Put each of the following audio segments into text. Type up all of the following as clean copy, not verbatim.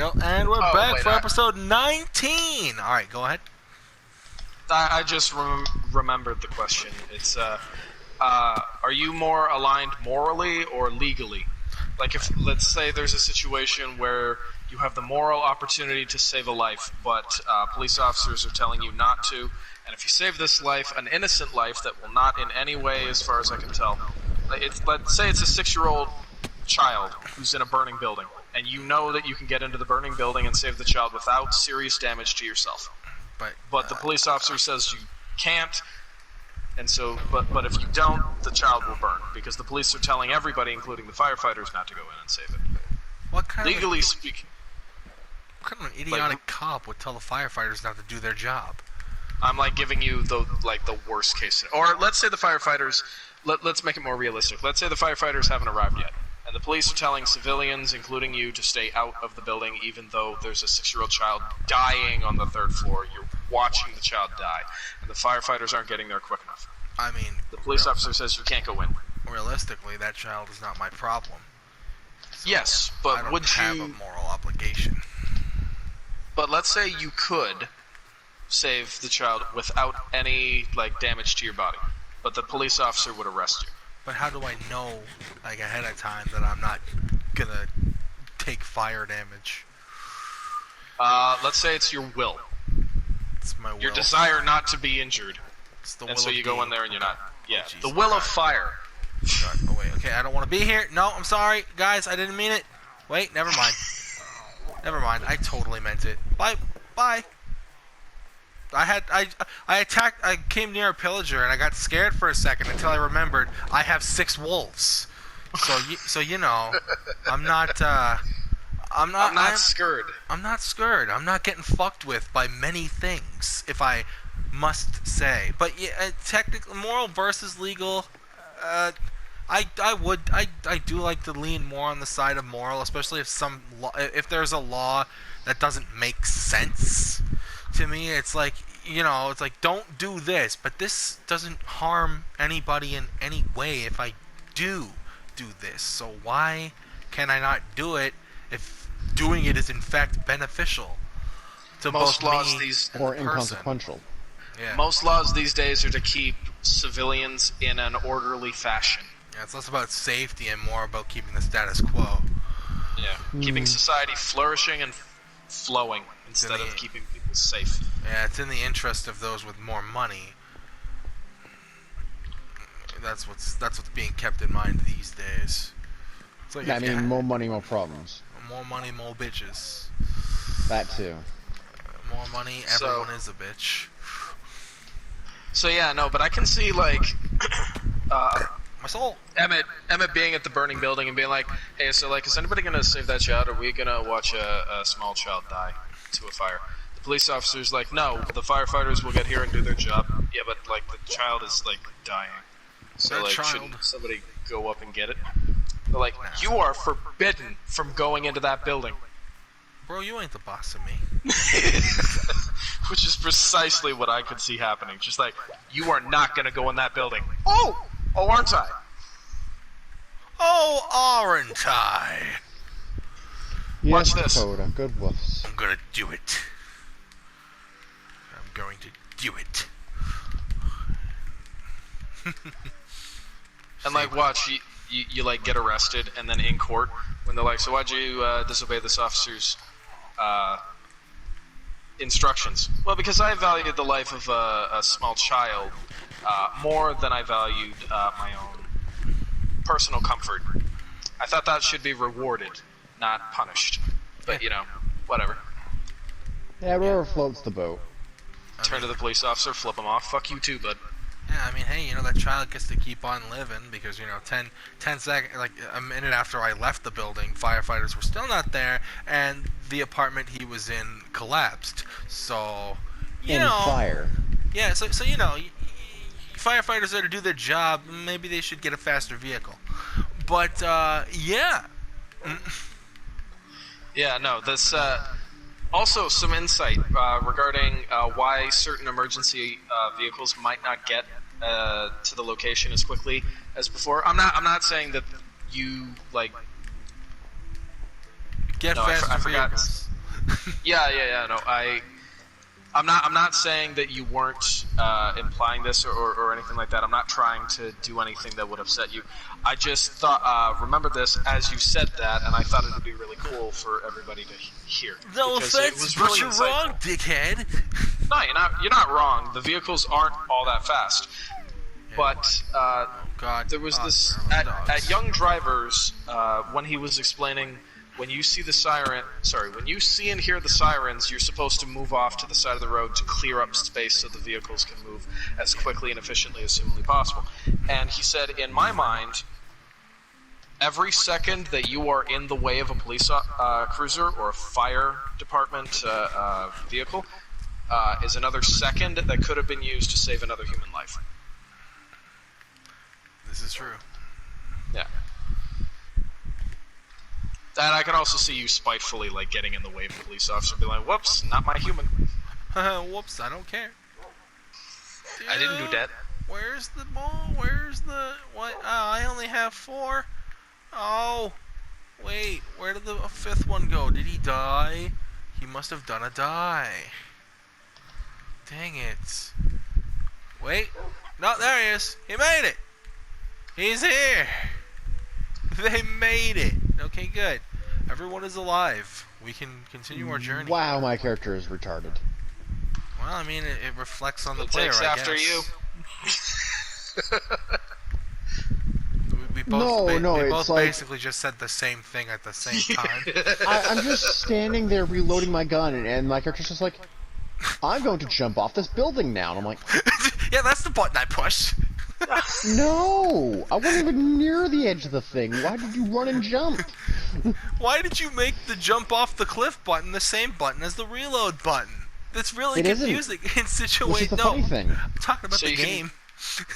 go. And we're back wait, for episode 19. All right, go ahead. I just remembered the question. It's, are you more aligned morally or legally? Like, if, let's say there's a situation where you have the moral opportunity to save a life, but police officers are telling you not to, and if you save this life, an innocent life that will not in any way, as far as I can tell, let's say it's a 6-year-old child who's in a burning building, and you know that you can get into the burning building and save the child without serious damage to yourself. But the police officer says you can't, and so, but if you don't, the child will burn, because the police are telling everybody, including the firefighters, not to go in and save it. What kind Legally speaking. What kind of an idiotic cop would tell the firefighters not to do their job? I'm like giving you the worst case, or let's say the firefighters. Let's make it more realistic. Let's say the firefighters haven't arrived yet, and the police are telling civilians, including you, to stay out of the building, even though there's a 6-year-old child dying on the 3rd floor. You're watching the child die, and the firefighters aren't getting there quick enough. I mean, the police officer says you can't go in. Realistically, that child is not my problem. So yes, but I don't would have you a moral obligation? But let's say you could save the child without any damage to your body, but the police officer would arrest you. But how do I know, ahead of time, that I'm not gonna take fire damage? Let's say it's your will. It's my will. Your desire not to be injured. It's the and will so of you go being. in there and you're not. Yeah, Oh, the will of fire. God. Oh wait, okay, I don't want to be here. No, I'm sorry, guys, I didn't mean it. Wait, never mind. Never mind, I totally meant it. Bye. I came near a pillager and I got scared for a second until I remembered I have 6 wolves. So you know, I'm not scared. I'm not scared. I'm not getting fucked with by many things, if I must say. But yeah, technically, moral versus legal. I do like to lean more on the side of moral, especially if there's a law that doesn't make sense to me. It's like, don't do this, but this doesn't harm anybody in any way if I do this. So why can I not do it if doing it is in fact beneficial to Most both laws me these and or the person? inconsequential. Yeah. Most laws these days are to keep civilians in an orderly fashion. Yeah, it's less about safety and more about keeping the status quo. Yeah, keeping society flourishing and flowing instead of keeping people safe. Yeah, it's in the interest of those with more money. That's what's being kept in mind these days. It's like, Yeah, I mean, more money, more problems. More money, more bitches. That too. More money, everyone is a bitch. So yeah, no, but I can see my soul. Emmett being at the burning building and being like, hey, so is anybody gonna save that child? Or are we gonna watch a small child die to a fire? The police officer's like, no, the firefighters will get here and do their job. Yeah, but the child is dying. So shouldn't somebody go up and get it? They're like, you are forbidden from going into that building. Bro, you ain't the boss of me. Which is precisely what I could see happening. Just you are not gonna go in that building. Oh, aren't I? Oh, aren't I? Yes, Watch this. Dakota, good wolves. I'm gonna do it. I'm going to do it. And watch, you get arrested, and then in court, when they're like, so why'd you disobey this officer's instructions? Well, because I valued the life of a small child more than I valued my own personal comfort. I thought that should be rewarded, not punished. But, whatever. Yeah, whoever floats the boat. Turn to the police officer, flip him off. Fuck you too, bud. Yeah, I mean, hey, that child gets to keep on living because, 10 seconds, a minute after I left the building, firefighters were still not there, and the apartment he was in collapsed. So, fire. Yeah, so firefighters are to do their job. Maybe they should get a faster vehicle. But, yeah. Yeah, no, this, also some insight regarding why certain emergency vehicles might not get to the location as quickly as before. I'm not saying that you Get No, faster I forgot. vehicles. Yeah. No, I'm not saying that you weren't implying this or anything like that. I'm not trying to do anything that would upset you. I just thought, remember this as you said that, and I thought it would be really cool for everybody to hear. No because it offense, was but really you're insightful. wrong, dickhead. No, you're not wrong. The vehicles aren't all that fast. But Oh God. there was this there are at dogs. Young Drivers when he was explaining when you see and hear the sirens, you're supposed to move off to the side of the road to clear up space so the vehicles can move as quickly and efficiently as humanly possible. And he said, in my mind, every second that you are in the way of a police cruiser or a fire department vehicle is another second that could have been used to save another human life. This is true. Yeah. And I can also see you spitefully, like, getting in the way of a police officer and be like, whoops, not my human. Whoops, I don't care. I didn't do that. Where's the ball? Where's the... What? Oh, I only have 4. Oh. Wait, where did the 5th one go? Did he die? He must have done a die. Dang it. Wait. No, there he is. He made it. He's here. They made it. Okay, good. Everyone is alive. We can continue our journey. Wow, my character is retarded. Well, I mean, it reflects on the It player, takes I after guess. you. We both, No, we it's both like- basically just said the same thing at the same time. I'm just standing there reloading my gun, and my character's just like, I'm going to jump off this building now. And I'm like, Yeah, that's the button I pushed. no! I wasn't even near the edge of the thing. Why did you run and jump? Why did you make the jump off the cliff button the same button as the reload button? That's really It isn't. confusing. In This is situation, the no, funny thing. I'm talking about So the you can- game.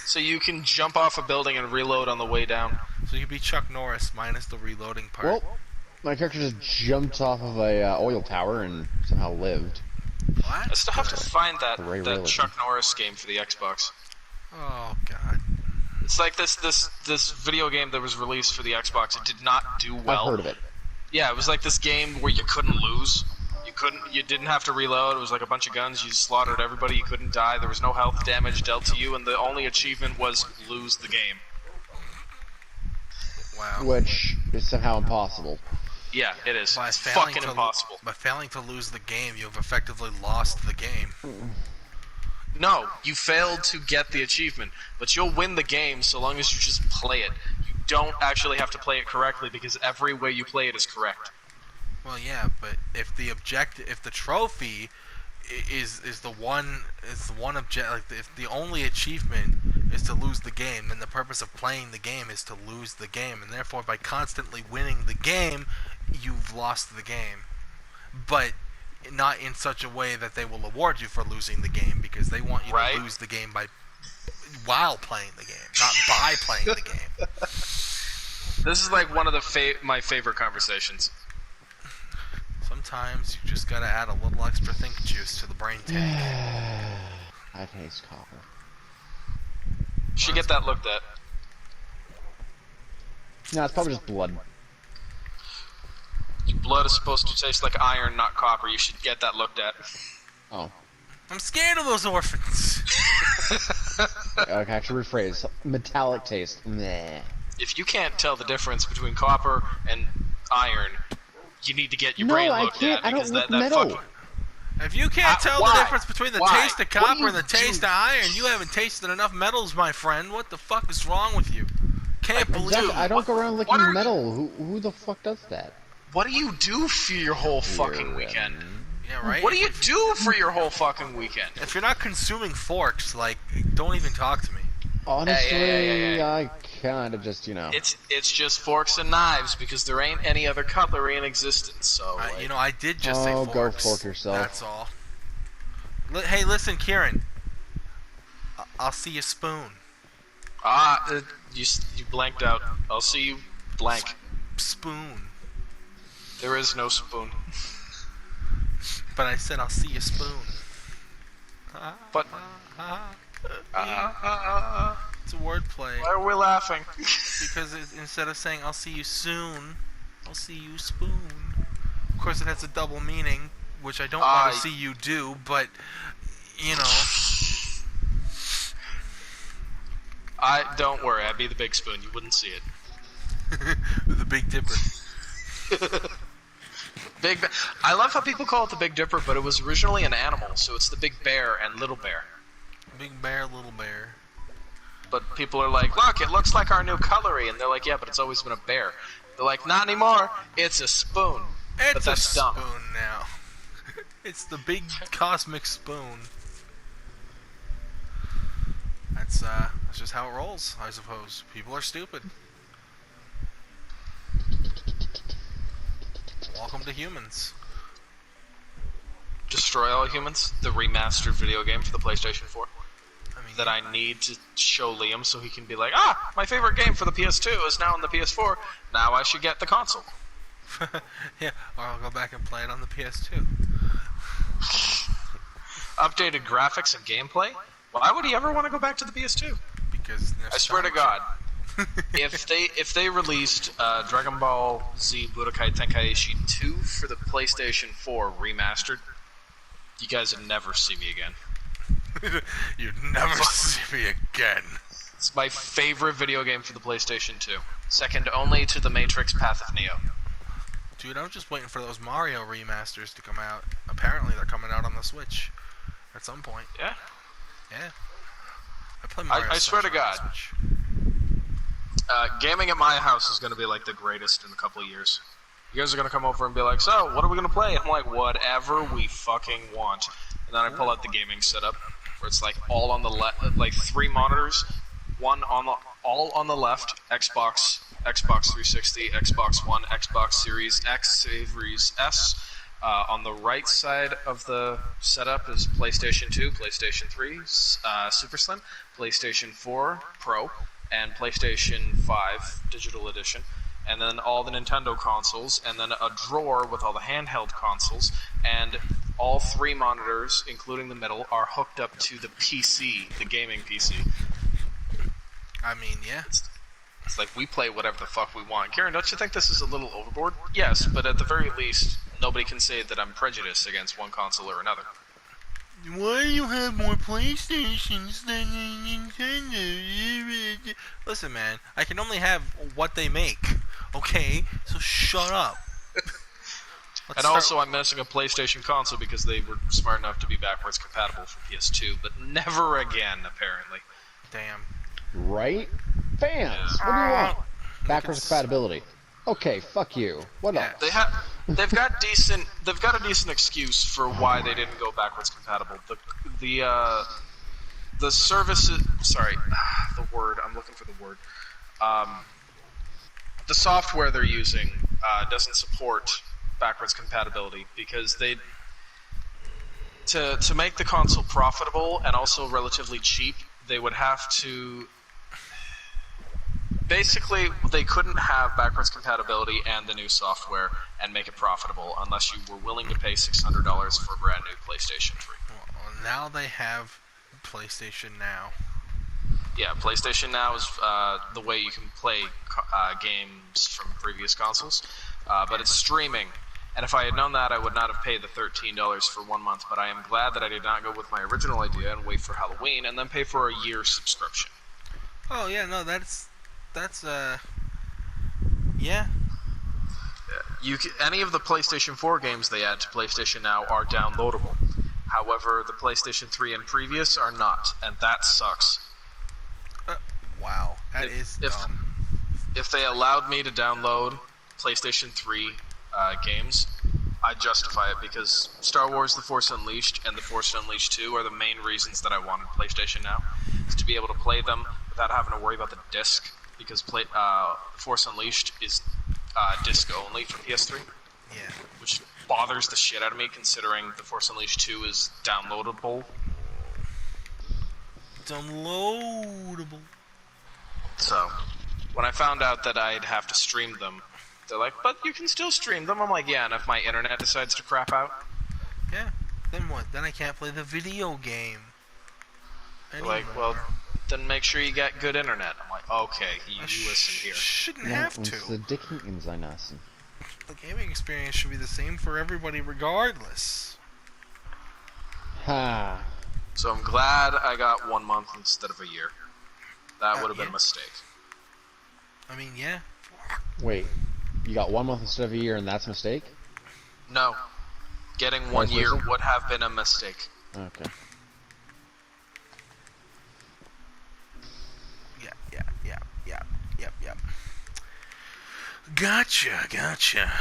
So you can jump off a building and reload on the way down. So you could be Chuck Norris minus the reloading part. Well, my character just jumped off of a oil tower and somehow lived. What? I still have to find that Ray that Realism. Chuck Norris game for the Xbox. Oh God. It's like this video game that was released for the Xbox. It did not do well. I've heard of it. Yeah, it was like this game where you couldn't lose. You didn't have to reload. It was like a bunch of guns. You slaughtered everybody. You couldn't die. There was no health damage dealt to you, and the only achievement was lose the game. Wow. Which is somehow impossible. Yeah, it is. By It's failing fucking to impossible. By failing to lose the game, you've effectively lost the game. No, you failed to get the achievement, but you'll win the game so long as you just play it. You don't actually have to play it correctly because every way you play it is correct. Well, yeah, but if the trophy is the one object, like if the only achievement is to lose the game, then the purpose of playing the game is to lose the game, and therefore by constantly winning the game, you've lost the game. But not in such a way that they will award you for losing the game, because they want you Right. to lose the game while playing the game, not by playing the game. This is like one of my favorite conversations. Sometimes you just gotta add a little extra think juice to the brain tank. I taste copper. Should get that looked at. No, it's probably just blood. Blood is supposed to taste like iron, not copper. You should get that looked at. Oh. I'm scared of those orphans. Okay, actually rephrase. Metallic taste. Meh. If you can't tell the difference between copper and iron, you need to get your No, brain I looked can't. at I don't because look that metal. fucking. If you can't tell why? the difference between the Why? taste of What do copper you and the taste do? of iron, you haven't tasted enough metals, my friend. What the fuck is wrong with you? Can't believe Exactly. I don't go around what licking are you- metal. Who the fuck does that? What do you do for your whole fucking Here, weekend? Yeah, right? What do you do for your whole fucking weekend? If you're not consuming forks, like, don't even talk to me. Honestly, Hey. I kinda just, It's just forks and knives because there ain't any other cutlery in existence. So like, You know, I did just say Oh, forks. go fork yourself. That's all. Hey, listen, Kieran. I'll see you spoon. you blanked out. I'll see you blank. Spoon. There is no spoon. But I said I'll see you spoon. But It's a wordplay. why are we laughing? Because instead of saying I'll see you soon, I'll see you spoon. Of course, it has a double meaning, which I don't want to see you do, but, you know. Don't worry, I'd be the big spoon. You wouldn't see it. The Big Dipper. I love how people call it the Big Dipper, but it was originally an animal, so it's the Big Bear and Little Bear. Big Bear, Little Bear. But people are like, look, it looks like our new coloring, and they're like, yeah, but it's always been a bear. They're like, not anymore. It's a spoon. But It's that's a dumb. spoon now. It's the big cosmic spoon. That's just how it rolls, I suppose. People are stupid. Welcome to humans. Destroy All Humans, the remastered video game for the PlayStation 4. I mean, That I need to show Liam so he can be like, my favorite game for the PS2 is now on the PS4. Now I should get the console. yeah, or I'll go back and play it on the PS2. Updated graphics and gameplay? Why would he ever want to go back to the PS2? Because I swear to God, if they released Dragon Ball Z Budokai Tenkaichi 2 for the PlayStation 4 remastered, you guys would never see me again. You'd never see me again. It's my favorite video game for the PlayStation 2. Second only to The Matrix Path of Neo. Dude, I'm just waiting for those Mario remasters to come out. Apparently they're coming out on the Switch at some point. Yeah? Yeah. I play Mario I swear to God. Switch. Gaming at my house is going to be like the greatest in a couple of years. You guys are going to come over and be like, so, what are we going to play? I'm like, whatever we fucking want. And then I pull out the gaming setup, where it's like all on the left, like 3 monitors, all on the left, Xbox 360, Xbox One, Xbox Series X, Series S. On the right side of the setup is PlayStation 2, PlayStation 3, Super Slim, PlayStation 4 Pro, and PlayStation 5 Digital Edition. And then all the Nintendo consoles, and then a drawer with all the handheld consoles, and all 3 monitors, including the middle, are hooked up to the PC, the gaming PC. I mean, yeah. It's like we play whatever the fuck we want. Karen, don't you think this is a little overboard? Yes, but at the very least, nobody can say that I'm prejudiced against one console or another. Why do you have more PlayStations than Nintendo? Listen, man, I can only have what they make, okay? So shut up. Also, I'm missing a PlayStation console because they were smart enough to be backwards compatible for PS2, but never again, apparently. Damn. Right? Fans, what do you want? Backwards compatibility. Okay, fuck you. What else? They've got a decent excuse for why they didn't go backwards compatible. The services, sorry, the word, I'm looking for the word. The software they're using doesn't support backwards compatibility because to make the console profitable and also relatively cheap, they would have to. Basically, they couldn't have backwards compatibility and the new software and make it profitable unless you were willing to pay $600 for a brand new PlayStation 3. Well, now they have PlayStation Now. Yeah, PlayStation Now is the way you can play games from previous consoles, but it's streaming. And if I had known that, I would not have paid the $13 for 1 month, but I am glad that I did not go with my original idea and wait for Halloween and then pay for a year subscription. Oh, yeah, no, that's yeah. Any of the PlayStation 4 games they add to PlayStation Now are downloadable. However, the PlayStation 3 and previous are not, and that sucks. Wow, that is dumb. If they allowed me to download PlayStation 3 games, I'd justify it because Star Wars The Force Unleashed and The Force Unleashed 2 are the main reasons that I wanted PlayStation Now, is to be able to play them without having to worry about the disc, because Force Unleashed is disc only for PS3. Yeah. Which bothers the shit out of me considering The Force Unleashed 2 is downloadable. Downloadable. So, when I found out that I'd have to stream them, they're like, but you can still stream them. I'm like, yeah, and if my internet decides to crap out? Yeah, then what? Then I can't play the video game anymore. Like, well, then make sure you get good internet. I'm like, okay, you listen here. Shouldn't have to. The Dickens I lassen. The gaming experience should be the same for everybody regardless. Ha. So I'm glad I got 1 month instead of a year. That would have been Yeah. a mistake. I mean, yeah. Wait, you got 1 month instead of a year, and that's a mistake? No. Getting 1 Vice year versa? would have been a mistake. Okay. Yep. Gotcha.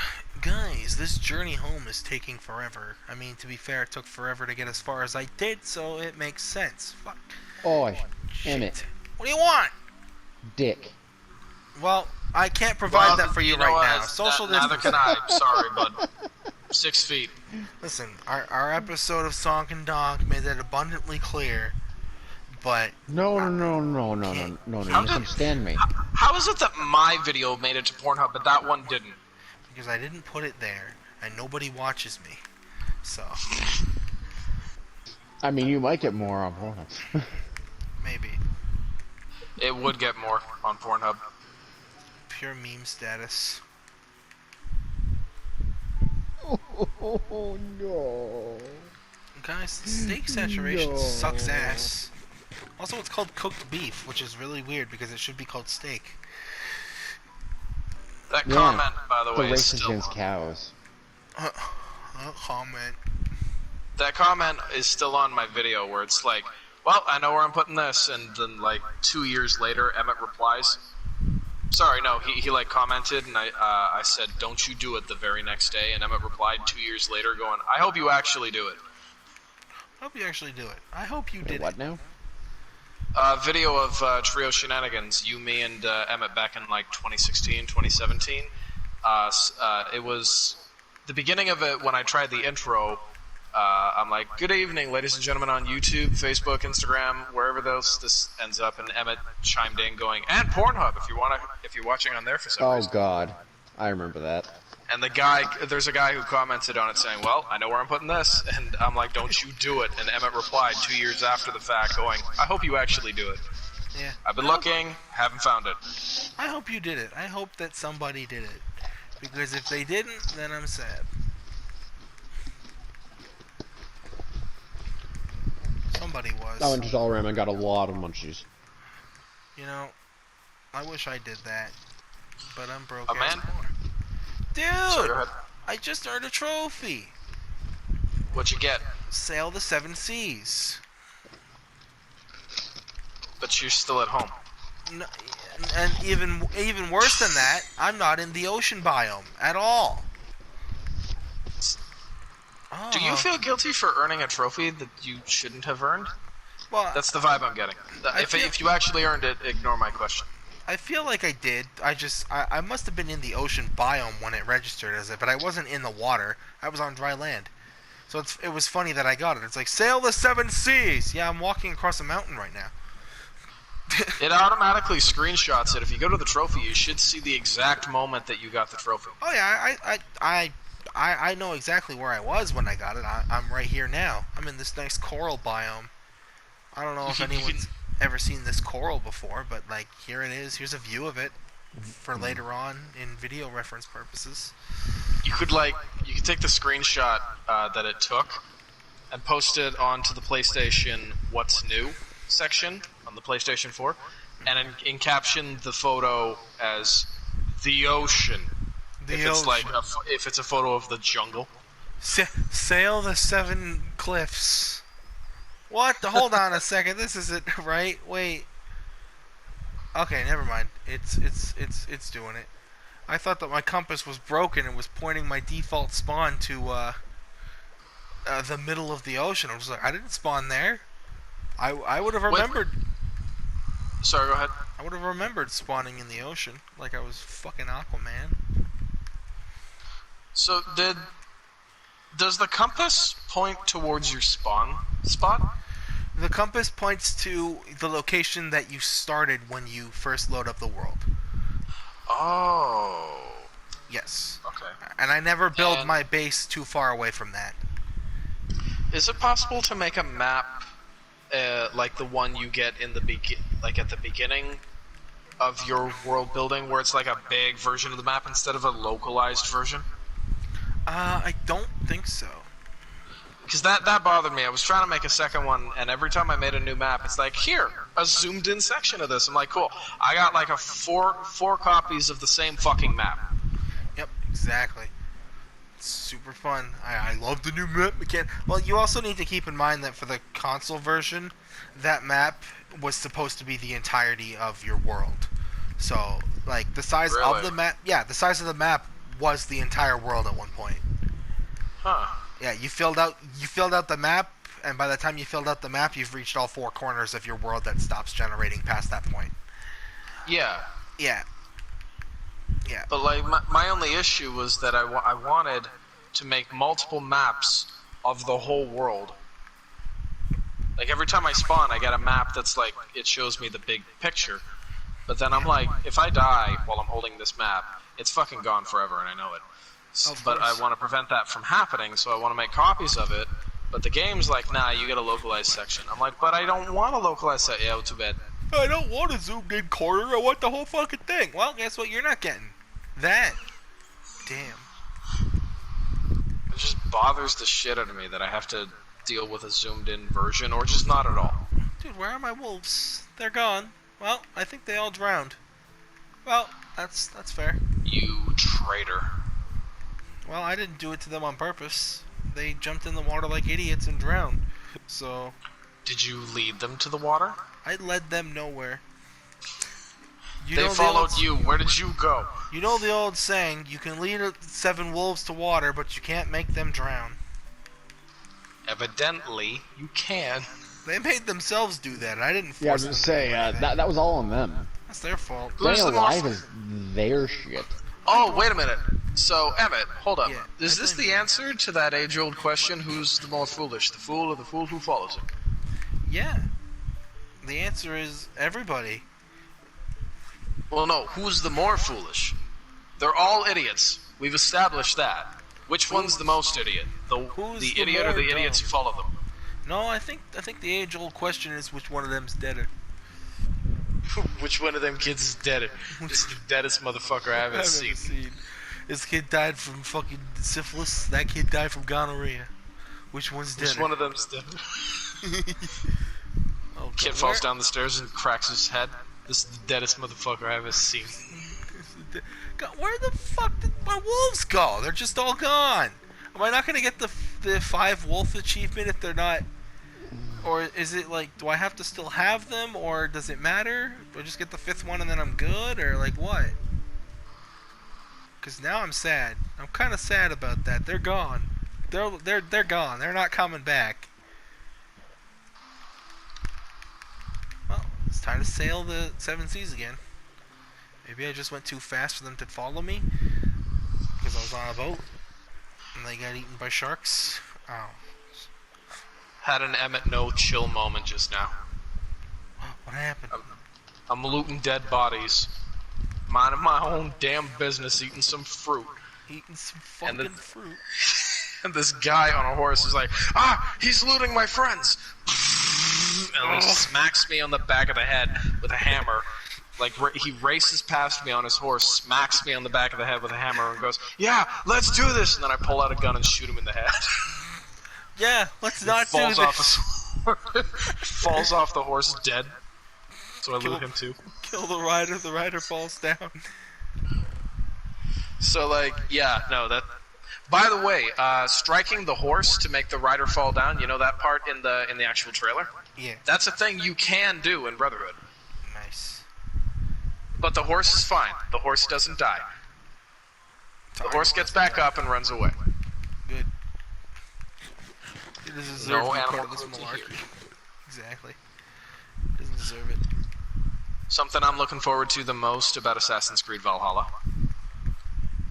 Guys, this journey home is taking forever. I mean, to be fair, it took forever to get as far as I did, so it makes sense. Fuck. Oh, Shit. damn it. What do you want? Dick. Well, I can't provide that for you know right what? now. Social Neither distancing. can I. Sorry, bud. 6 feet. Listen, our episode of Song and Donk made that abundantly clear, but No, you How did- misunderstand me. How is it that my video made it to Pornhub, but that one didn't? because I didn't put it there, and nobody watches me. So, I mean, you might get more on Pornhub. maybe. It would get more on Pornhub. Pure meme status. Oh, no. Guys, the steak saturation No. sucks ass. Also, it's called cooked beef, which is really weird because it should be called steak. That Yeah, comment, by the The way, is racist still against cows. Comment. that comment is still on my video where it's like, well, I know where I'm putting this, and then like 2 years later, Emmett replies. Sorry, no, he like commented, and I said, don't you do it the very next day, and Emmett replied 2 years later going, I hope you actually do it. I hope you actually do it. I hope you Wait, did what it. now? Video of Trio Shenanigans, you, me, and Emmett back in like 2016, 2017. It was the beginning of it when I tried the intro. I'm like, good evening, ladies and gentlemen on YouTube, Facebook, Instagram, wherever this ends up, and Emmett chimed in going, and Pornhub if you're watching on there for some Oh, reason. God. I remember that. And there's a guy who commented on it saying, well, I know where I'm putting this, and I'm like, don't you do it. And Emmett replied 2 years after the fact going, I hope you actually do it. Yeah. I've been looking, haven't found it. I hope you did it. I hope that somebody did it. Because if they didn't, then I'm sad. Somebody was. I went to Dollarama and got a lot of munchies. You know, I wish I did that. But I'm broke. A man? Dude! Sorry, go ahead. I just earned a trophy. What'd you get? Sail the 7 seas. But you're still at home. No, and even worse than that, I'm not in the ocean biome at all. Oh. Do you feel guilty for earning a trophy that you shouldn't have earned? Well, That's the vibe I'm getting. If you actually earned it, ignore my question. I feel like I did. I must have been in the ocean biome when it registered as it, but I wasn't in the water. I was on dry land. So it was funny that I got it. It's like, sail the 7 seas! Yeah, I'm walking across a mountain right now. It automatically screenshots it. If you go to the trophy, you should see the exact moment that you got the trophy. Oh yeah, I know exactly where I was when I got it. I'm right here now. I'm in this nice coral biome. I don't know if anyone's ever seen this coral before, but like here it is. Here's a view of it for later on in video reference purposes. You could take the screenshot that it took and post it onto the PlayStation What's New section on the PlayStation 4, and in caption the photo as the ocean. If it's a photo of the jungle. Sail the 7 cliffs. What? Hold on a second. This isn't right. Wait. Okay, never mind. It's doing it. I thought that my compass was broken and was pointing my default spawn to the middle of the ocean. I was like, I didn't spawn there. I would have remembered. Sorry, go ahead. I would have remembered spawning in the ocean like I was fucking Aquaman. So does the compass point towards your spawn spot? The compass points to the location that you started when you first load up the world. Oh. Yes. Okay. And I never build my base too far away from that. Is it possible to make a map like the one you get in at the beginning of your world building, where it's like a big version of the map instead of a localized version? I don't think so. Because that bothered me. I was trying to make a second one, and every time I made a new map, it's like, here, a zoomed-in section of this. I'm like, cool. I got like four copies of the same fucking map. Yep, exactly. It's super fun. I love the new map mechanic. Well, you also need to keep in mind that for the console version, that map was supposed to be the entirety of your world. So, like, the size of Really? the map, yeah, the size of the map was the entire world at one point. Huh. Yeah, you filled out the map, and by the time you filled out the map, you've reached all four corners of your world that stops generating past that point. Yeah. Yeah. Yeah. But like my only issue was that I wanted to make multiple maps of the whole world. Like every time I spawn, I get a map that's like it shows me the big picture. But then I'm like, if I die while I'm holding this map, it's fucking gone forever, and I know it. But I want to prevent that from happening, so I want to make copies of it. But the game's like, nah, you get a localized section. I'm like, but I don't want a localized section. Yeah, well, too bad. I don't want a zoomed-in corner. I want the whole fucking thing. Well, guess what? You're not getting that. Damn. It just bothers the shit out of me that I have to deal with a zoomed-in version, or just not at all. Dude, where are my wolves? They're gone. Well, I think they all drowned. Well, that's fair. You traitor. Well, I didn't do it to them on purpose. They jumped in the water like idiots and drowned. So, Did you lead them to the water? I led them nowhere. They followed you. Where did you go? You know the old saying, you can lead 7 wolves to water, but you can't make them drown. Evidently, you can. They made themselves do that. I didn't force Yeah, I was them gonna to say do anything. that was all on them. That's their fault. Who's Staying the more alive is their shit. Oh, wait a minute. So, Emmett, hold up. Yeah, Is I this blame the you. answer to that age-old question, who's the more foolish, the fool or the fool who follows him? Yeah. The answer is everybody. Well, no, who's the more foolish? They're all idiots. We've established that. Which one's the most idiot? Who's The the idiot or more the idiots who dumb? follow them? No, I think the age-old question is which one of them's deader. Which one of them kids is deader? This is the deadest motherfucker I ever seen. This kid died from fucking syphilis. That kid died from gonorrhea. Which one's deader? Which one of them's dead? Oh, Kid God, falls down the stairs and cracks his head. This is the deadest motherfucker I ever seen. God, where the fuck did my wolves go? They're just all gone. Am I not gonna get the 5 wolf achievement if they're not? Or is it like, do I have to still have them, or does it matter? Do I just get the 5th one and then I'm good, or like what? Because now I'm sad. I'm kind of sad about that. They're gone. They're gone. They're not coming back. Well, it's time to sail the 7 seas again. Maybe I just went too fast for them to follow me because I was on a boat and they got eaten by sharks. Oh, Had an Emmett no chill moment just now. what happened? I'm looting dead bodies. Minding my own damn business, eating some fruit. Eating some And fucking the- fruit. And this guy on a horse is like, he's looting my friends. And he smacks me on the back of the head with a hammer. Like, he races past me on his horse, smacks me on the back of the head with a hammer, and goes, yeah, let's do this. And then I pull out a gun and shoot him in the head. Yeah, let's not do falls this. falls off the horse dead. So I loot him too. Kill the rider falls down. So like, yeah, no, that. By the way, striking the horse to make the rider fall down, you know that part in the actual trailer? Yeah, That's a thing you can do in Brotherhood. nice. But the horse is fine. The horse doesn't die. The horse gets back up and runs away. Good. It doesn't deserve No to be part animal of this cruelty malarkey. here. Exactly. It doesn't deserve it. Something I'm looking forward to the most about Assassin's Creed Valhalla.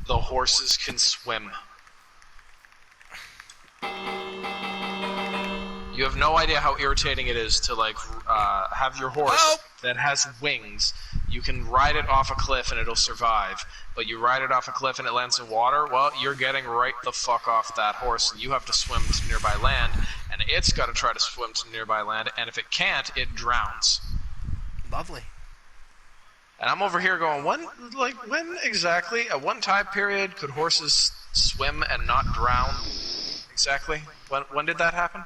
The horses can swim. You have no idea how irritating it is to like have your horse Oh! that has wings. You can ride it off a cliff and it'll survive, but you ride it off a cliff and it lands in water. Well, you're getting right the fuck off that horse, and you have to swim to nearby land, and it's got to try to swim to nearby land, and if it can't, it drowns. Lovely. And I'm over here going, when exactly, at what time period could horses swim and not drown. Exactly. When did that happen?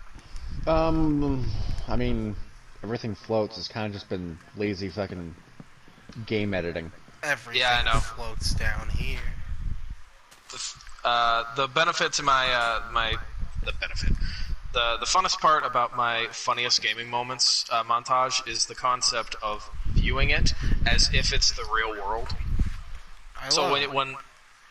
I mean, everything floats. It's kind of just been lazy fucking game editing. Everything Yeah, I know. floats down here. The benefit to the benefit. The funnest part about my funniest gaming moments montage is the concept of viewing it as if it's the real world. So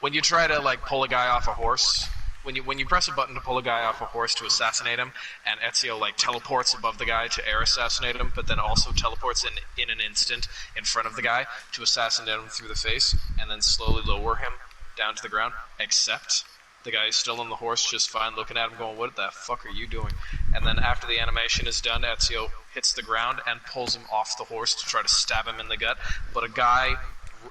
when you try to like pull a guy off a horse, when you press a button to pull a guy off a horse to assassinate him, and Ezio like teleports above the guy to air assassinate him, but then also teleports in an instant in front of the guy to assassinate him through the face, and then slowly lower him down to the ground. Except the guy is still on the horse, just fine, looking at him, going, "What the fuck are you doing?" And then after the animation is done, Ezio hits the ground and pulls him off the horse to try to stab him in the gut. But a guy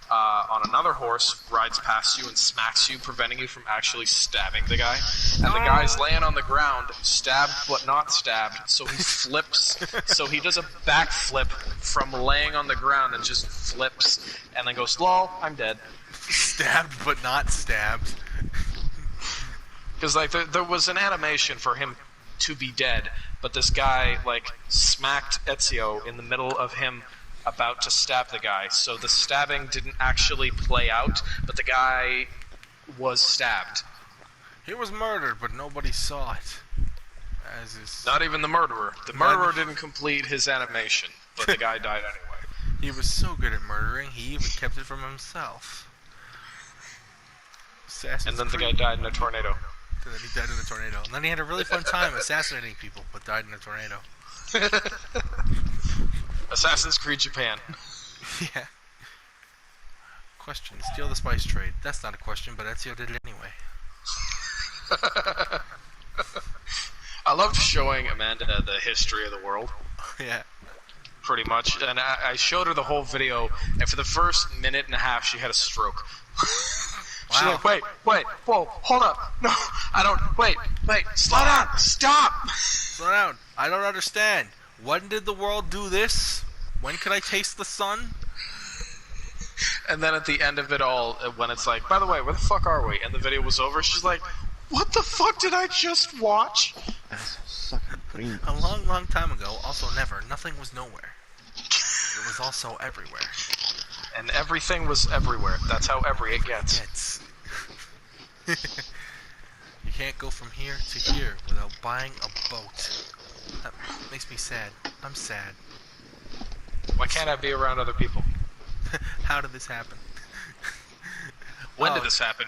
on another horse rides past you and smacks you, preventing you from actually stabbing the guy. And the guy's laying on the ground, stabbed but not stabbed, so he flips. So he does a backflip from laying on the ground and just flips, and then goes, "Lol, I'm dead." Stabbed but not stabbed. Because like there was an animation for him to be dead, but this guy like smacked Ezio in the middle of him about to stab the guy, so the stabbing didn't actually play out, but the guy was stabbed. He was murdered, but nobody saw it. As is... Not even the murderer. The murderer didn't complete his animation, but the guy died anyway. He was so good at murdering, he even kept it from himself. And then the guy died in a tornado. And then he died in a tornado. And then he had a really fun time assassinating people, but died in a tornado. Assassin's Creed Japan. Yeah. Question. Steal the spice trade. That's not a question, but Ezio did it anyway. I loved showing Amanda the history of the world. Yeah. Pretty much. And I showed her the whole video, and for the first minute and a half, she had a stroke. She's like, wait, whoa, hold up. No, I don't, wait, slow down, stop! Slow down. I don't understand. When did the world do this? When could I taste the sun? And then at the end of it all, when it's like, by the way, where the fuck are we? And the video was over, she's like, what the fuck did I just watch? A long, long time ago, also never, nothing was nowhere. It was also everywhere. And everything was everywhere. That's how every it gets. You can't go from here to here without buying a boat. That makes me sad. I'm sad. Why can't I be around other people? How did this happen? When did this happen?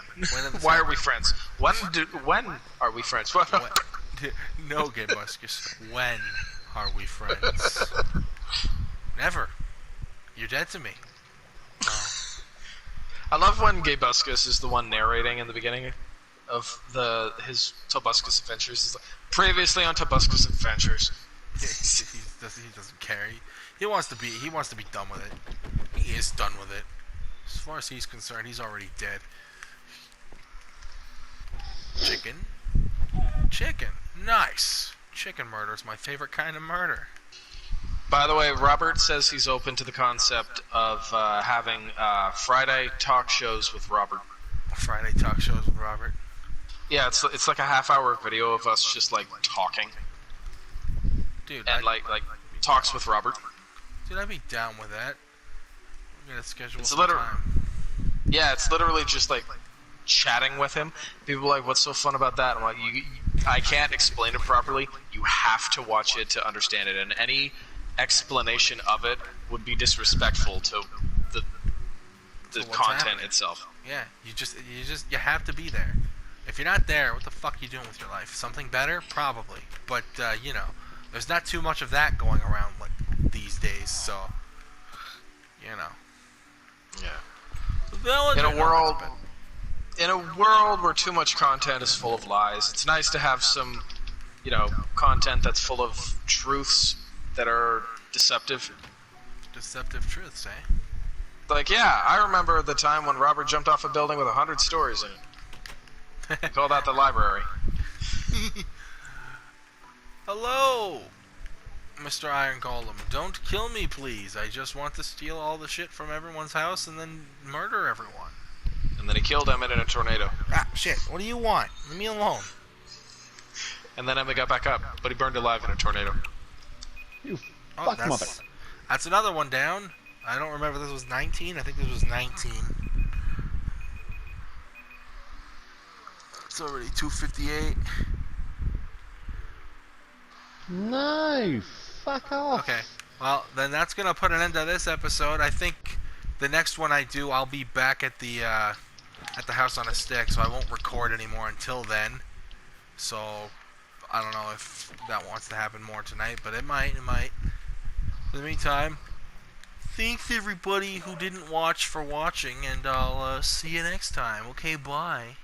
Why are we friends? When are we friends? No, Gay Muscus. When are we friends? Never. You're dead to me. I love when Gay Buscus is the one narrating in the beginning of his Tobuscus Adventures. He's like, previously on Tobuscus Adventures. He doesn't care. He wants to be done with it. He is done with it. As far as he's concerned, he's already dead. Chicken. Nice. Chicken murder is my favorite kind of murder. By the way, Robert says he's open to the concept of having Friday talk shows with Robert. Friday talk shows with Robert? Yeah, it's like a half-hour video of us just like talking. Dude, and like talks with Robert. Dude, I'd be down with that. We're gonna schedule some time. Yeah, it's literally just like chatting with him. People are like, what's so fun about that? I'm like, I can't explain it properly. You have to watch it to understand it, and any explanation of it would be disrespectful to the content itself. Yeah, you have to be there. If you're not there, what the fuck are you doing with your life? Something better? Probably. But, there's not too much of that going around like these days, so, Yeah. In a world where too much content is full of lies, it's nice to have some, content that's full of truths that are deceptive. Deceptive truths, eh? Like, yeah, I remember the time when Robert jumped off a building with 100 stories in it. We call that the library. Hello, Mr. Iron Golem. Don't kill me, please. I just want to steal all the shit from everyone's house and then murder everyone. And then he killed Emmett in a tornado. Ah, shit. What do you want? Leave me alone. And then Emmett got back up, but he burned alive in a tornado. You Oh, fuck mother. that's another one down. I don't remember if this was 19. I think this was 19. It's already 2:58. No, fuck off. Okay. Well, then that's gonna put an end to this episode. I think the next one I do, I'll be back at the house on a stick, so I won't record anymore until then. So I don't know if that wants to happen more tonight, but it might. It might. In the meantime, thanks everybody who didn't watch for watching, and I'll see you next time. Okay, bye.